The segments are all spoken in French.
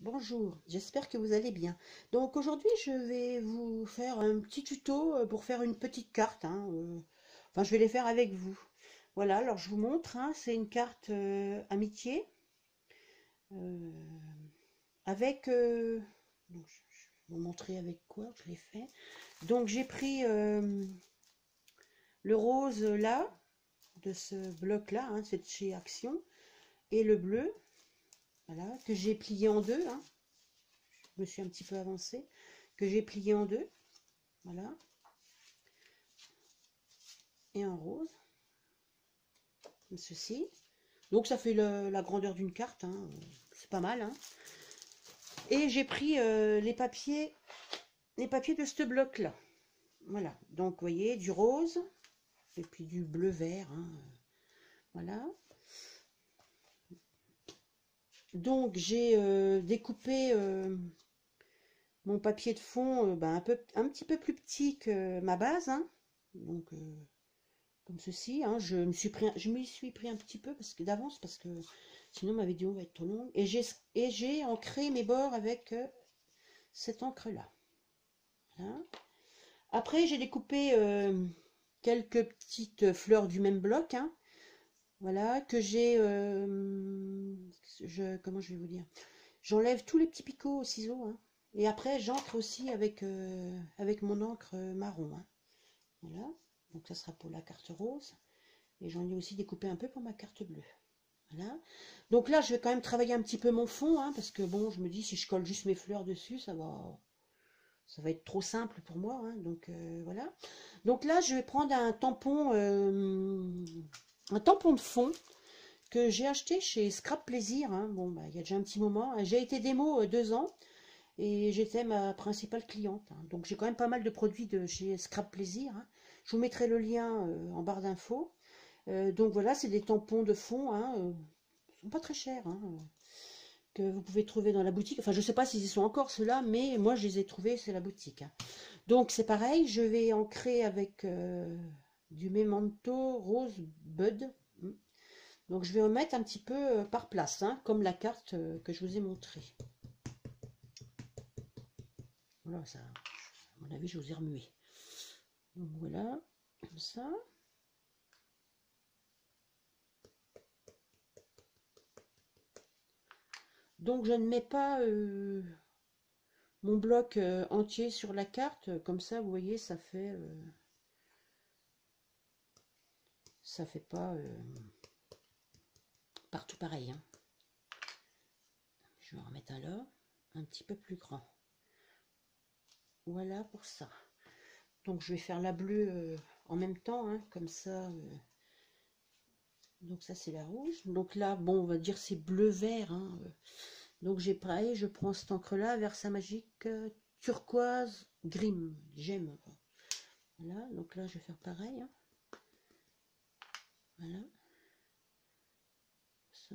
Bonjour, j'espère que vous allez bien. Donc aujourd'hui, je vais vous faire un petit tuto pour faire une petite carte, hein, enfin, je vais les faire avec vous. Voilà, alors je vous montre, hein, c'est une carte amitié euh, avec... donc, je vais vous montrer avec quoi je l'ai fait. Donc j'ai pris le rose là, de ce bloc-là, hein, c'est de chez Action, et le bleu, voilà, que j'ai plié en deux, hein. Je me suis un petit peu avancée, que j'ai plié en deux, voilà, et un rose, comme ceci. Donc ça fait la grandeur d'une carte, hein. C'est pas mal, hein. Et j'ai pris les papiers de ce bloc-là. Voilà, donc vous voyez, du rose, et puis du bleu-vert, hein. Voilà. Donc j'ai découpé mon papier de fond un petit peu plus petit que ma base, hein. Donc comme ceci, hein. Je m'y suis pris un petit peu parce que d'avance parce que sinon ma vidéo va être trop longue. Et j'ai ancré mes bords avec cette encre là. Voilà. Après j'ai découpé quelques petites fleurs du même bloc, hein. Voilà, que j'ai comment je vais vous dire, j'enlève tous les petits picots au ciseau, hein. Et après j'encre aussi avec mon encre marron, hein. Voilà, donc ça sera pour la carte rose. Et j'en ai aussi découpé un peu pour ma carte bleue. Voilà. Donc là, je vais quand même travailler un petit peu mon fond, hein, parce que bon, je me dis, si je colle juste mes fleurs dessus, ça va être trop simple pour moi, hein, donc voilà. Donc là, je vais prendre un tampon de fond que j'ai acheté chez Scrap Plaisir, hein. Bon, bah, il y a déjà un petit moment. J'ai été démo 2 ans et j'étais ma principale cliente, hein. Donc j'ai quand même pas mal de produits de chez Scrap Plaisir, hein. Je vous mettrai le lien en barre d'infos. Donc voilà, c'est des tampons de fond, hein, ils sont pas très chers, hein, que vous pouvez trouver dans la boutique. Enfin, je ne sais pas s'ils y sont encore ceux-là, mais moi je les ai trouvés, c'est la boutique, hein. Donc c'est pareil, je vais ancrer avec du Memento Rose Bud. Donc je vais en mettre un petit peu par place, hein, comme la carte que je vous ai montrée. Voilà, ça, à mon avis, je vous ai remué. Donc voilà, comme ça. Donc je ne mets pas mon bloc entier sur la carte, comme ça, vous voyez, ça fait pas partout pareil, hein. Je vais en remettre un là, un petit peu plus grand. Voilà pour ça. Donc je vais faire la bleue en même temps, hein, comme ça. Donc ça c'est la rouge. Donc là, bon, on va dire c'est bleu-vert, hein. Donc j'ai pareil, je prends cette encre là, Versa Magique turquoise Grim, j'aime. Voilà, donc là je vais faire pareil, hein. Voilà. Ça.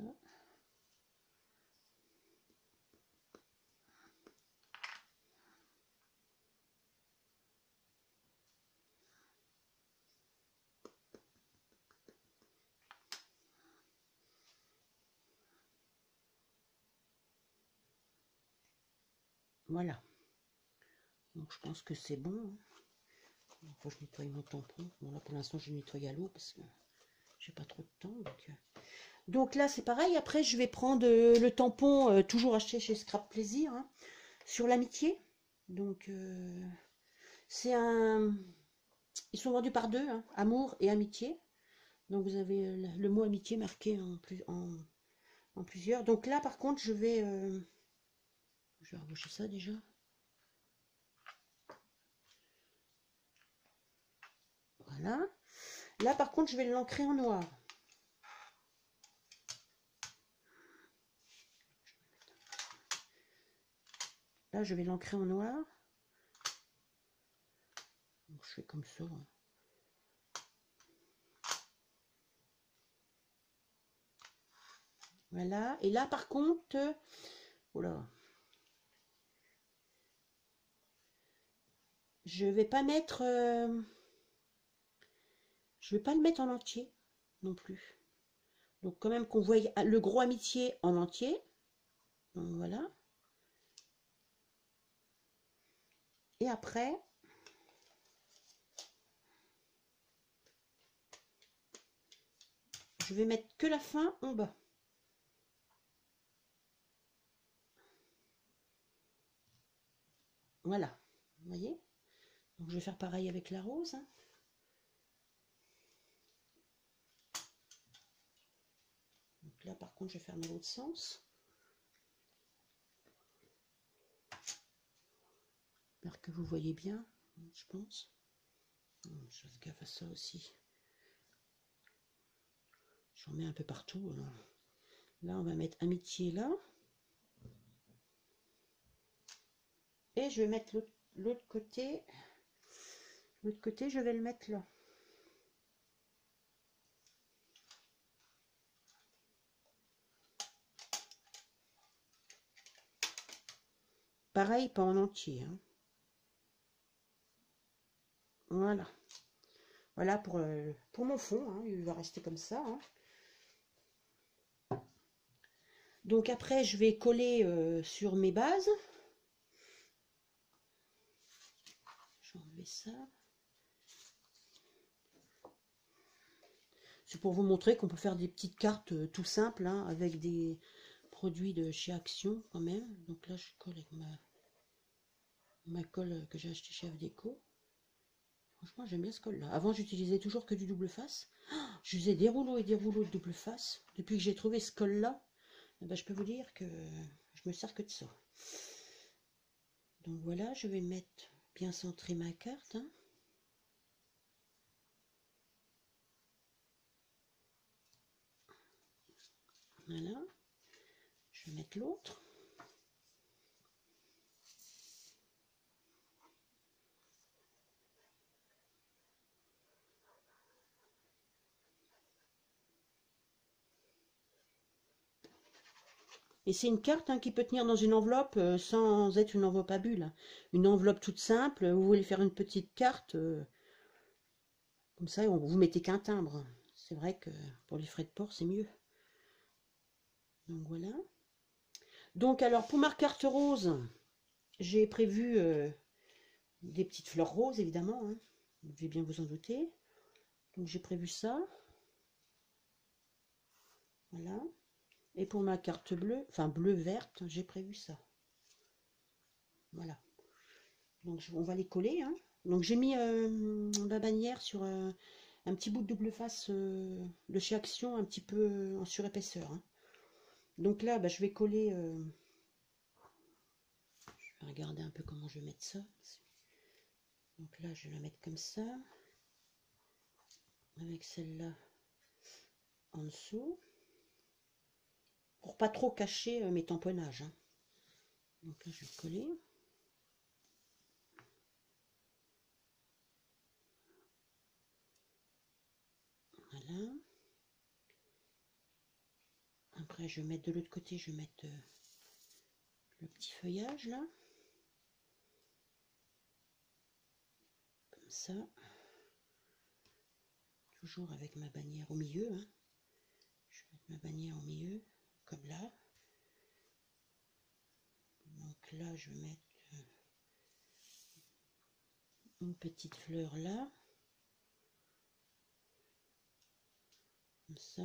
Voilà. Donc je pense que c'est bon, hein. Il faut que je nettoie mon tampon. Bon là pour l'instant je nettoie à l'eau parce que j'ai pas trop de temps. Donc là c'est pareil. Après je vais prendre le tampon toujours acheté chez Scrap Plaisir, hein, sur l'amitié. Donc c'est un... Ils sont vendus par deux, hein, amour et amitié. Donc vous avez le mot amitié marqué en plusieurs. Donc là par contre je vais reboucher ça déjà. Voilà. Là par contre je vais l'ancrer en noir. Là je vais l'ancrer en noir. Donc, je fais comme ça, hein. Voilà. Et là par contre, voilà, je vais pas mettre, je vais pas le mettre en entier non plus. Donc quand même qu'on voie le gros amitié en entier. Donc voilà. Et après, je vais mettre que la fin en bas. Voilà, vous voyez. Donc je vais faire pareil avec la rose. Hein. Donc là, par contre, je vais faire dans l'autre sens. J'espère que vous voyez bien, je pense. Je fais gaffe à ça aussi. J'en mets un peu partout. Alors. Là, on va mettre amitié là. Et je vais mettre l'autre côté. L'autre côté, je vais le mettre là. Pareil, pas en entier. Hein. Voilà. Voilà pour mon fond. Hein. Il va rester comme ça. Hein. Donc après, je vais coller sur mes bases. Je vais enlever ça. C'est pour vous montrer qu'on peut faire des petites cartes tout simples hein, avec des produits de chez Action quand même. Donc là, je colle avec ma colle que j'ai acheté chez Déco. Franchement, j'aime bien ce col là. Avant, j'utilisais toujours que du double face. Oh, je faisais des rouleaux et des rouleaux de double face. Depuis que j'ai trouvé ce col là, eh ben, je peux vous dire que je me sers que de ça. Donc voilà, je vais mettre bien centrer ma carte. Hein. Voilà. Je vais mettre l'autre. Et c'est une carte hein, qui peut tenir dans une enveloppe sans être une enveloppe à bulles. Une enveloppe toute simple. Vous voulez faire une petite carte, comme ça, vous mettez qu'un timbre. C'est vrai que pour les frais de port, c'est mieux. Donc voilà. Donc alors, pour ma carte rose, j'ai prévu des petites fleurs roses, évidemment. Hein. Vous devez bien vous en douter. Donc j'ai prévu ça. Voilà. Et pour ma carte bleue, enfin bleu-verte, j'ai prévu ça. Voilà. Donc on va les coller. Hein. Donc j'ai mis la bannière sur un petit bout de double face de chez Action, un petit peu en surépaisseur. Hein. Donc là, bah, je vais coller. Je vais regarder un peu comment je vais mettre ça. Donc là, je vais la mettre comme ça. Avec celle-là en dessous. Pour pas trop cacher mes tamponnages. Hein. Donc là, je vais coller. Voilà. Après, je vais mettre de l'autre côté, je vais mettre le petit feuillage là. Comme ça. Toujours avec ma bannière au milieu. Hein. Je vais mettre ma bannière au milieu, comme là. Donc là, je vais mettre une petite fleur là. Comme ça.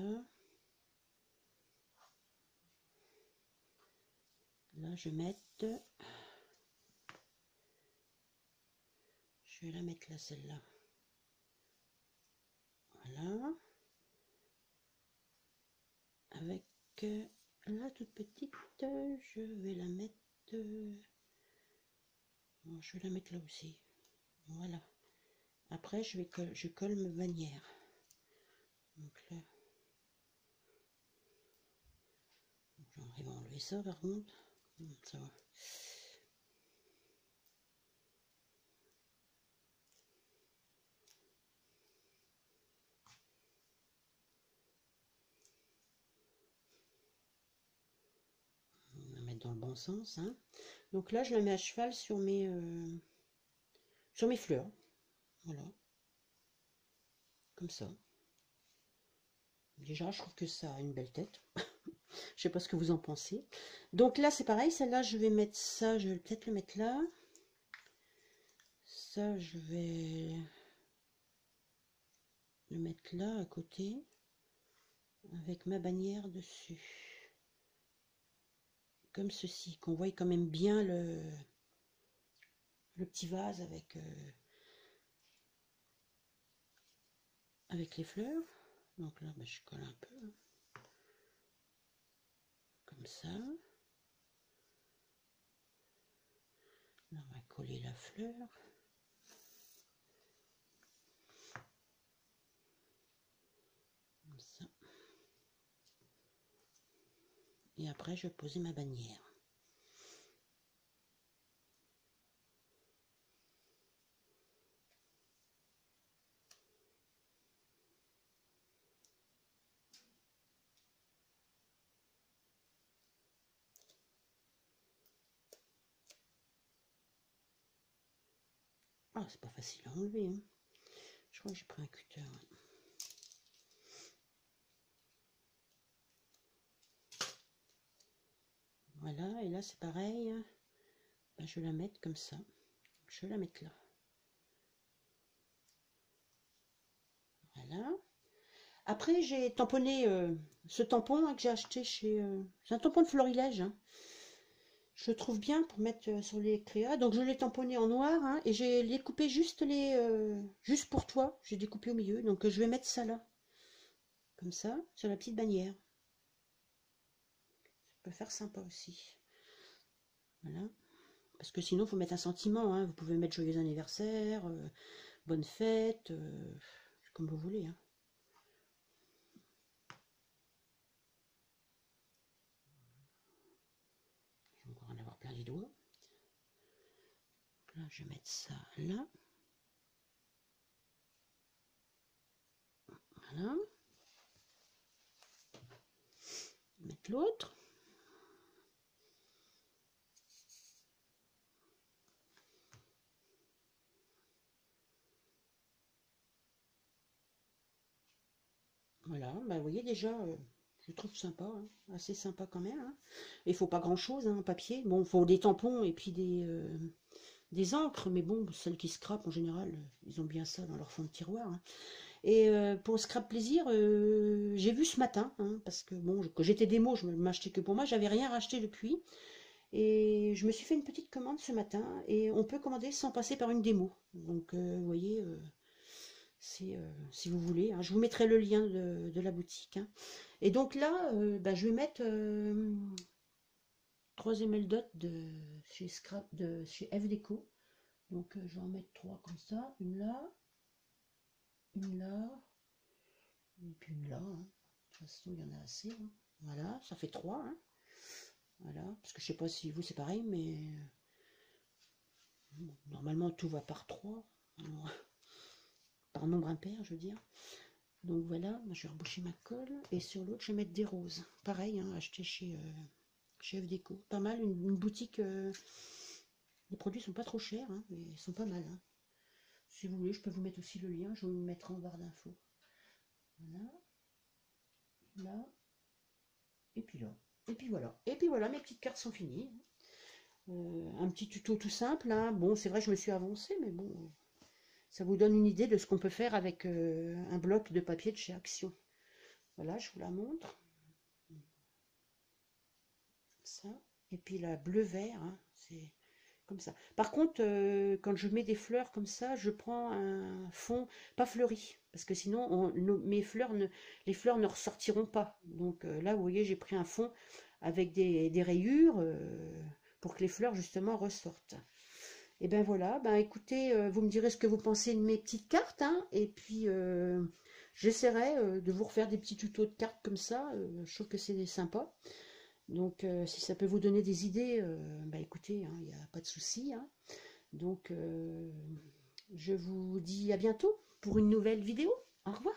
Là, je vais mettre... Je vais la mettre là, celle-là. Voilà. Avec la toute petite, je vais la mettre... Bon, je vais la mettre là aussi. Voilà. Après, je colle ma bannière. Donc là... J'arrive à enlever ça par contre. Ça va. On va mettre dans le bon sens. Hein. Donc là, je la mets à cheval sur mes fleurs. Voilà. Comme ça. Déjà, je trouve que ça a une belle tête. Je sais pas ce que vous en pensez. Donc là, c'est pareil. Celle-là, je vais mettre ça. Je vais peut-être le mettre là. ça, je vais le mettre là à côté avec ma bannière dessus, comme ceci, qu'on voit quand même bien le petit vase avec les fleurs. Donc là, je colle un peu comme ça. Là, on va coller la fleur. Comme ça. Et après, je vais poser ma bannière. Ah, c'est pas facile à enlever, hein. Je crois que j'ai pris un cutter. Voilà, et là c'est pareil. Je vais la mettre comme ça. Je vais la mettre là. Voilà. Après, j'ai tamponné ce tampon que j'ai acheté chez... c'est un tampon de Florilège. Hein. Je le trouve bien pour mettre sur les créas. Donc je l'ai tamponné en noir hein, et j'ai découpé juste juste pour toi. J'ai découpé au milieu. Donc je vais mettre ça là. Comme ça, sur la petite bannière. Ça peut faire sympa aussi. Voilà. Parce que sinon, il faut mettre un sentiment. Hein. Vous pouvez mettre joyeux anniversaire, bonne fête, comme vous voulez. Hein. Je vais encore en avoir plein les doigts. Là, je vais mettre ça là. Voilà. Mettre l'autre. Voilà, vous voyez déjà, je trouve sympa, hein, assez sympa quand même. Hein. Il faut pas grand chose, hein, papier. Bon, il faut des tampons et puis des encres, mais bon, celles qui scrapent en général, ils ont bien ça dans leur fond de tiroir. Hein. Et pour Scrap Plaisir, j'ai vu ce matin, hein, parce que bon, quand j'étais démo, je ne m'achetais que pour moi, j'avais rien racheté depuis. Et je me suis fait une petite commande ce matin, et on peut commander sans passer par une démo. Donc, vous voyez, si vous voulez, hein, je vous mettrai le lien de la boutique. Hein. Et donc là, je vais mettre 3 ml dot de chez F Déco. Donc je vais en mettre 3 comme ça, une là, et puis une là. Hein. De toute façon, il y en a assez. Hein. Voilà, ça fait 3. Hein. Voilà, parce que je sais pas si vous c'est pareil, mais bon, normalement tout va par 3. Alors, par nombre impair, je veux dire. Donc voilà, je vais reboucher ma colle. Et sur l'autre, je vais mettre des roses. Pareil, hein, acheté chez F Déco. Pas mal, une boutique. Les produits sont pas trop chers, hein, mais ils sont pas mal. Hein. Si vous voulez, je peux vous mettre aussi le lien. Je vais vous le mettre en barre d'infos. Voilà. Là. Et puis là. Et puis voilà. Et puis voilà, mes petites cartes sont finies. Un petit tuto tout simple. Hein. Bon, c'est vrai, je me suis avancée, mais bon, ça vous donne une idée de ce qu'on peut faire avec un bloc de papier de chez Action. Voilà, je vous la montre. Ça. Et puis la bleu-vert, hein, c'est comme ça. Par contre, quand je mets des fleurs comme ça, je prends un fond pas fleuri. Parce que sinon, les fleurs ne ressortiront pas. Donc là, vous voyez, j'ai pris un fond avec des rayures pour que les fleurs, justement, ressortent. Et ben voilà, écoutez, vous me direz ce que vous pensez de mes petites cartes. Hein, et puis, j'essaierai de vous refaire des petits tutos de cartes comme ça. Je trouve que c'est sympa. Donc, si ça peut vous donner des idées, écoutez, il n'y a pas de souci. Hein. Donc, je vous dis à bientôt pour une nouvelle vidéo. Au revoir.